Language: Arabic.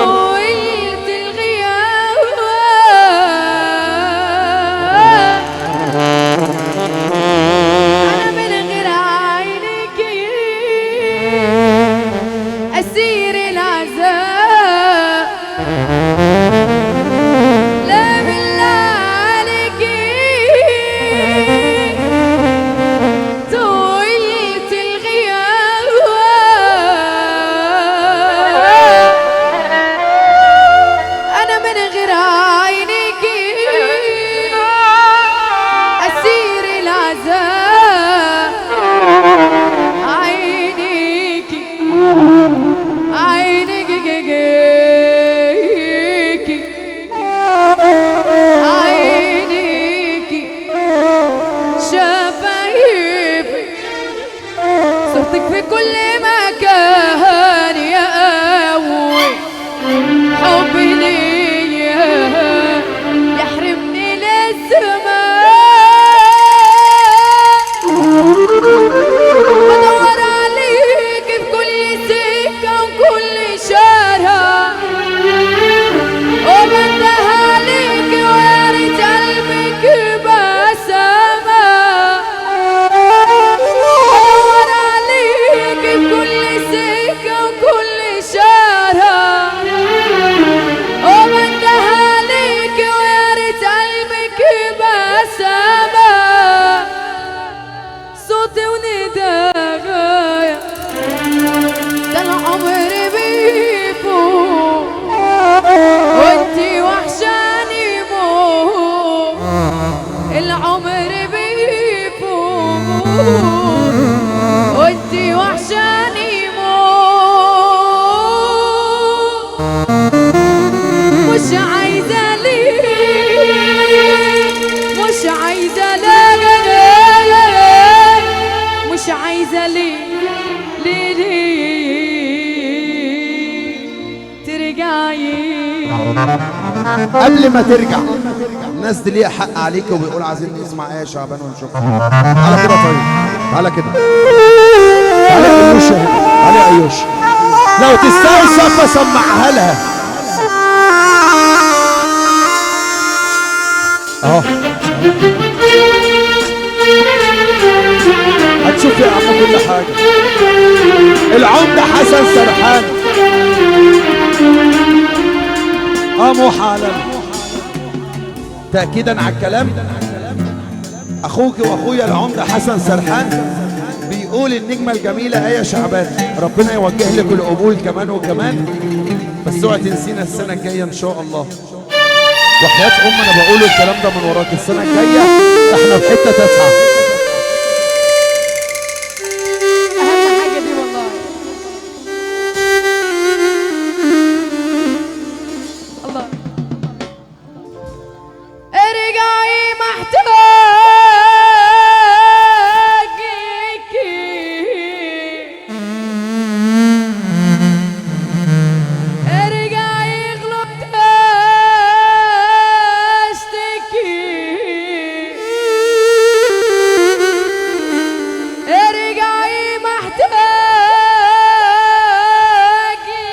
طويلة الغياب أنا من غير عينك أسير العذاب. لا بالله عليك طويلة الغياب أنا من غير عينك أسير العذاب. عينيك عينيك عينيك شفايفك صورتك في كل مكان يا قوي. حبي ليا يحرمني للزمان. بدور عليك في كل سكة وكل شارع وبنده عليك ويا ريت قلبك بسامة. بدور عليك في كل سكة وكل شارع وبنده عليك ويا ريت قلبك بسامة. صوتي ونداغايا ده العمر بيفوت وانتي وحشاني موت. العمر بيفوت وانتي وحشاني موت. مش عايزة ليه مش عايزة لا مش عايزة ليه ترجعي. قبل ما ترجع الناس دي ليها حق عليك وبيقول عايزين نسمع ايه يا شعبان ونشوفها. تعالى كده طيب تعالى كده تعالى يا ايوش هنا تعالى يا ايوش لو تستاهل صفة سمعها لها اهو. هتشوف يا عم كل حاجة. العمدة حسن سرحان موحى على تأكيدا على الكلام. اخوك واخويا العمدة حسن سرحان بيقول النجمة الجميلة آية شعبان ربنا يوجه لك القبول كمان وكمان. بس اوعى تنسينا السنة الجاية ان شاء الله. وحياة انا بقول الكلام ده من وراك السنة الجاية احنا في حتة تسعة.